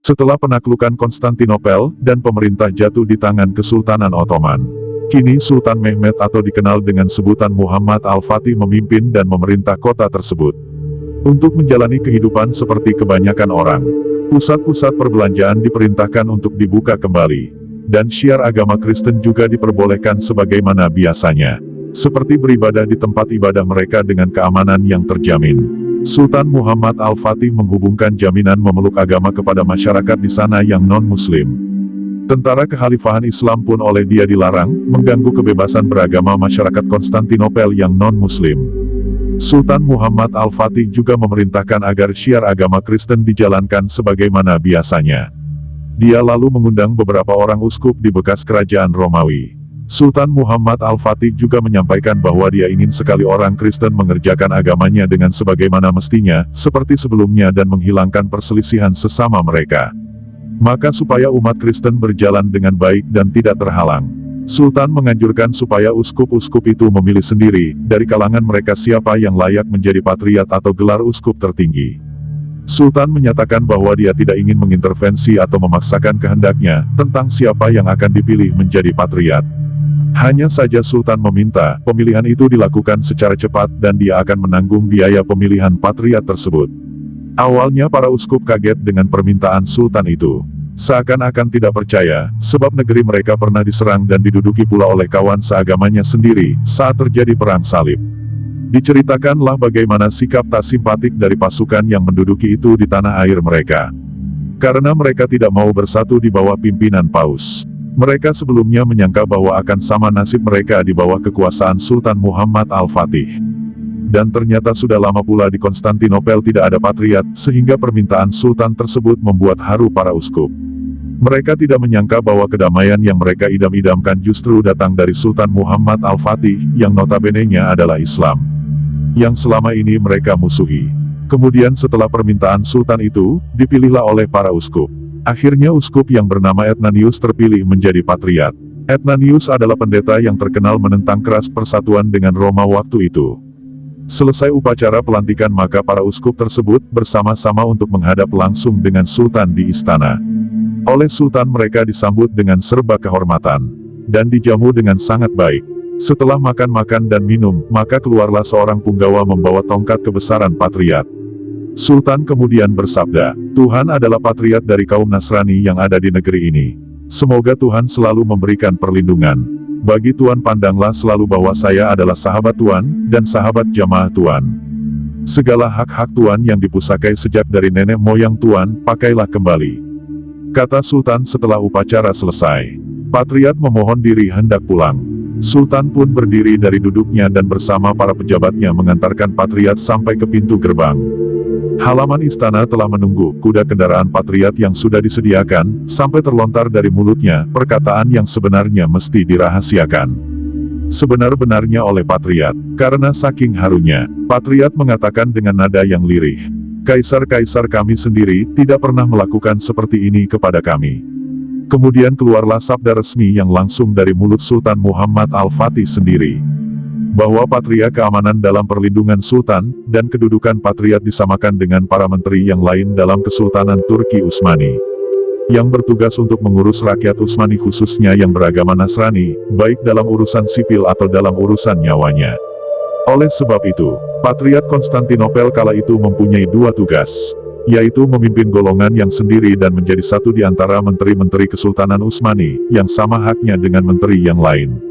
Setelah penaklukan Konstantinopel dan pemerintah jatuh di tangan Kesultanan Ottoman, kini Sultan Mehmed atau dikenal dengan sebutan Muhammad Al-Fatih memimpin dan memerintah kota tersebut. Untuk menjalani kehidupan seperti kebanyakan orang, pusat-pusat perbelanjaan diperintahkan untuk dibuka kembali, dan syiar agama Kristen juga diperbolehkan sebagaimana biasanya, seperti beribadah di tempat ibadah mereka dengan keamanan yang terjamin. Sultan Muhammad Al-Fatih menghubungkan jaminan memeluk agama kepada masyarakat di sana yang non-Muslim. Tentara kekhalifahan Islam pun oleh dia dilarang, mengganggu kebebasan beragama masyarakat Konstantinopel yang non-Muslim. Sultan Muhammad Al-Fatih juga memerintahkan agar syiar agama Kristen dijalankan sebagaimana biasanya. Dia lalu mengundang beberapa orang uskup di bekas kerajaan Romawi. Sultan Muhammad Al-Fatih juga menyampaikan bahwa dia ingin sekali orang Kristen mengerjakan agamanya dengan sebagaimana mestinya, seperti sebelumnya dan menghilangkan perselisihan sesama mereka. Maka supaya umat Kristen berjalan dengan baik dan tidak terhalang, Sultan menganjurkan supaya uskup-uskup itu memilih sendiri, dari kalangan mereka siapa yang layak menjadi patriat atau gelar uskup tertinggi. Sultan menyatakan bahwa dia tidak ingin mengintervensi atau memaksakan kehendaknya, tentang siapa yang akan dipilih menjadi patriat. Hanya saja Sultan meminta, pemilihan itu dilakukan secara cepat dan dia akan menanggung biaya pemilihan patriat tersebut. Awalnya para uskup kaget dengan permintaan Sultan itu. Seakan-akan tidak percaya, sebab negeri mereka pernah diserang dan diduduki pula oleh kawan seagamanya sendiri, saat terjadi perang salib. Diceritakanlah bagaimana sikap tak simpatik dari pasukan yang menduduki itu di tanah air mereka. Karena mereka tidak mau bersatu di bawah pimpinan Paus. Mereka sebelumnya menyangka bahwa akan sama nasib mereka di bawah kekuasaan Sultan Muhammad Al-Fatih. Dan ternyata sudah lama pula di Konstantinopel tidak ada patriat, sehingga permintaan Sultan tersebut membuat haru para uskup. Mereka tidak menyangka bahwa kedamaian yang mereka idam-idamkan justru datang dari Sultan Muhammad Al-Fatih, yang notabene-nya adalah Islam, yang selama ini mereka musuhi. Kemudian setelah permintaan Sultan itu, dipilihlah oleh para uskup. Akhirnya uskup yang bernama Etnanius terpilih menjadi patriat. Etnanius adalah pendeta yang terkenal menentang keras persatuan dengan Roma waktu itu. Selesai upacara pelantikan maka para uskup tersebut bersama-sama untuk menghadap langsung dengan Sultan di istana. Oleh Sultan mereka disambut dengan serba kehormatan, dan dijamu dengan sangat baik. Setelah makan-makan dan minum, maka keluarlah seorang punggawa membawa tongkat kebesaran patriat. Sultan kemudian bersabda, Tuhan adalah patriat dari kaum Nasrani yang ada di negeri ini. Semoga Tuhan selalu memberikan perlindungan. Bagi Tuhan pandanglah selalu bahwa saya adalah sahabat Tuhan, dan sahabat jamaah Tuhan. Segala hak-hak Tuhan yang dipusakai sejak dari nenek moyang Tuhan, pakailah kembali. Kata Sultan setelah upacara selesai. Patriat memohon diri hendak pulang. Sultan pun berdiri dari duduknya dan bersama para pejabatnya mengantarkan patriat sampai ke pintu gerbang. Halaman istana telah menunggu kuda kendaraan patriat yang sudah disediakan, sampai terlontar dari mulutnya perkataan yang sebenarnya mesti dirahasiakan. Sebenar-benarnya oleh patriat, karena saking harunya, patriat mengatakan dengan nada yang lirih, Kaisar-kaisar kami sendiri tidak pernah melakukan seperti ini kepada kami. Kemudian keluarlah sabda resmi yang langsung dari mulut Sultan Muhammad Al-Fatih sendiri, bahwa patria keamanan dalam perlindungan Sultan, dan kedudukan patriat disamakan dengan para menteri yang lain dalam Kesultanan Turki Utsmani, yang bertugas untuk mengurus rakyat Utsmani khususnya yang beragama Nasrani, baik dalam urusan sipil atau dalam urusan nyawanya. Oleh sebab itu, patriat Konstantinopel kala itu mempunyai dua tugas, yaitu memimpin golongan yang sendiri dan menjadi satu di antara menteri-menteri Kesultanan Utsmani, yang sama haknya dengan menteri yang lain.